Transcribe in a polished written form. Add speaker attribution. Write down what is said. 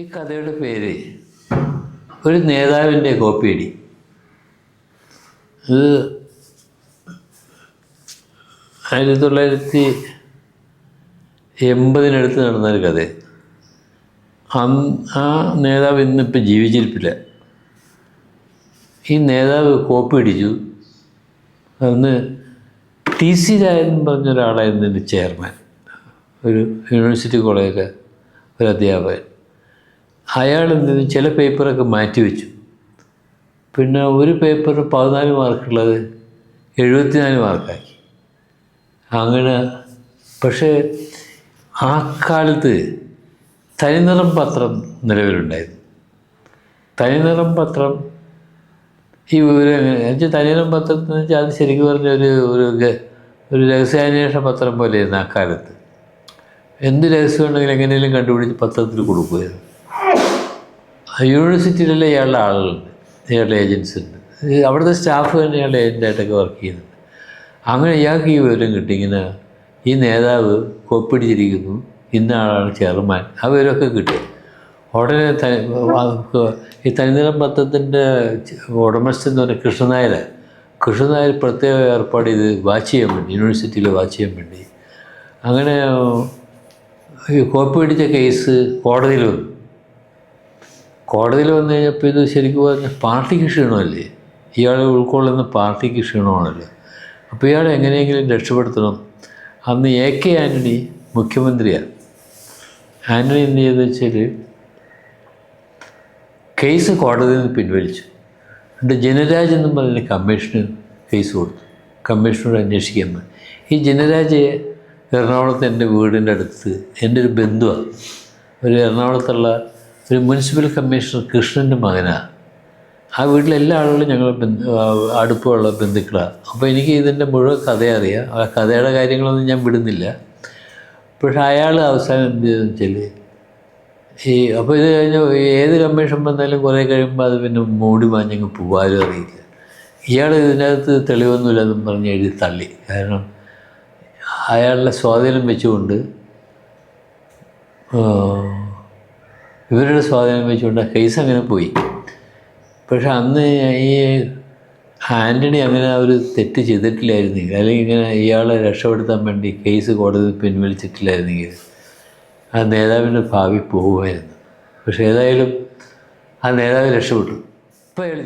Speaker 1: ഈ കഥയുടെ പേര് ഒരു നേതാവിൻ്റെ കോപ്പിയടി. ഇത് 1980 നടന്നൊരു കഥ. ആ നേതാവ് ഇന്നിപ്പോൾ ജീവിച്ചിരിപ്പില്ല. ഈ നേതാവ് കോപ്പി അടിച്ചു. അന്ന് TC രായൻ പറഞ്ഞൊരാളായിരുന്നു എൻ്റെ ചെയർമാൻ, ഒരു യൂണിവേഴ്സിറ്റി കോളേജിലെ ഒരു അധ്യാപകൻ. അയാൾ എന്തെങ്കിലും ചില പേപ്പറൊക്കെ മാറ്റിവെച്ചു. പിന്നെ ഒരു പേപ്പർ 14 മാർക്കുള്ളത് 74 മാർക്കാക്കി. അങ്ങനെ പക്ഷേ ആ കാലത്ത് തനിനിറം പത്രം നിലവിലുണ്ടായിരുന്നു. തനിനിറം പത്രം ഈ വിവരം എന്നുവെച്ചാൽ തനിനിറം പത്രത്തിന് വെച്ചാൽ അത് ശരിക്കും പറഞ്ഞ ഒരു രഹസ്യാന്വേഷണ പത്രം പോലെയായിരുന്നു ആ കാലത്ത്. എന്ത് രഹസ്യം ഉണ്ടെങ്കിലും എങ്ങനെയെങ്കിലും കണ്ടുപിടിച്ച് പത്രത്തിൽ കൊടുക്കുമായിരുന്നു. യൂണിവേഴ്സിറ്റിയിലുള്ള ഇയാളുടെ ആളുകളുണ്ട്, ഇയാളുടെ ഏജൻസി ഉണ്ട്, അവിടുത്തെ സ്റ്റാഫ് തന്നെ ഇയാളുടെ ഏജൻ്റായിട്ടൊക്കെ വർക്ക് ചെയ്യുന്നുണ്ട്. അങ്ങനെ ഇയാൾക്ക് ഈ വിവരം കിട്ടി, ഇങ്ങനെ ഈ നേതാവ് കോപ്പിടിച്ചിരിക്കുന്നു, ഇന്ന ആളാണ് ചെയർമാൻ, ആ വിവരമൊക്കെ കിട്ടി. ഉടനെ ഈ തനിനിറം പത്രത്തിൻ്റെ ഉടമസ്ഥൻ എന്ന് പറഞ്ഞാൽ കൃഷ്ണനായർ പ്രത്യേക ഏർപ്പാട് ചെയ്ത് വാച്ച് ചെയ്യാൻ വേണ്ടി, യൂണിവേഴ്സിറ്റിയിൽ വാച്ച് ചെയ്യാൻ വേണ്ടി. അങ്ങനെ ഈ കോപ്പി അടിച്ച കേസ് കോടതിയിൽ വന്നു. കോടതിയിൽ വന്നു കഴിഞ്ഞപ്പോൾ ഇത് ശരിക്കും പറഞ്ഞാൽ പാർട്ടിക്ക് ക്ഷീണമല്ലേ, ഇയാളെ ഉൾക്കൊള്ളുന്ന പാർട്ടിക്ക് ക്ഷീണമാണല്ലോ. അപ്പോൾ ഇയാളെ എങ്ങനെയെങ്കിലും രക്ഷപ്പെടുത്തണം. അന്ന് AK ആൻ്റണി മുഖ്യമന്ത്രിയാണ്. ആൻ്റണി എന്ത് ചെയ്തെന്ന് വെച്ചാൽ കേസ് കോടതിയിൽ നിന്ന് പിൻവലിച്ചു. എന്നിട്ട് ജനരാജ് എന്നും പറഞ്ഞ കമ്മീഷന് കേസ് കൊടുത്തു. കമ്മീഷനോട് അന്വേഷിക്കാൻ പറ്റും. ഈ ജനരാജ് എറണാകുളത്ത് എൻ്റെ വീടിൻ്റെ അടുത്ത് എൻ്റെ ഒരു ബന്ധുവാണ്. ഒരു എറണാകുളത്തുള്ള ഒരു മുനിസിപ്പൽ കമ്മീഷണർ കൃഷ്ണൻ്റെ മകനാണ്. ആ വീട്ടിലെ എല്ലാ ആളുകളും ഞങ്ങൾ അടുപ്പമുള്ള ബന്ധുക്കളാണ്. അപ്പോൾ എനിക്ക് ഇതിൻ്റെ മുഴുവൻ കഥ അറിയാം. ആ കഥയുടെ കാര്യങ്ങളൊന്നും ഞാൻ വിടുന്നില്ല. പക്ഷേ അയാൾ അവസാനം എന്ത് ചെയ്തെന്ന് വെച്ചാൽ അപ്പോൾ ഇത് കഴിഞ്ഞ് ഏത് കമ്മീഷൻ വന്നാലും കുറേ കഴിയുമ്പോൾ അത് പിന്നെ മൂടി മാഞ്ഞങ്ങ് പോകാനും അറിയില്ല. ഇയാൾ ഇതിനകത്ത് തെളിവൊന്നുമില്ലെന്നും പറഞ്ഞ് എഴുതി തള്ളി. കാരണം അയാളുടെ സ്വാധീനം വെച്ചുകൊണ്ട്, ഇവരുടെ സ്വാധീനം വെച്ചുകൊണ്ട് ആ കേസ് അങ്ങനെ പോയി. പക്ഷെ അന്ന് ഈ ആൻ്റണി അങ്ങനെ ഒരു തെറ്റ് ചെയ്തിട്ടില്ലായിരുന്നെങ്കിൽ, അല്ലെങ്കിൽ ഇങ്ങനെ ഇയാളെ രക്ഷപ്പെടുത്താൻ വേണ്ടി കേസ് കോടതി പിൻവലിച്ചിട്ടില്ലായിരുന്നെങ്കിൽ ആ നേതാവിൻ്റെ ഭാവി പോകുമായിരുന്നു. പക്ഷേ ഏതായാലും ആ നേതാവ് രക്ഷപ്പെട്ടു. ഇപ്പോൾ അയാൾ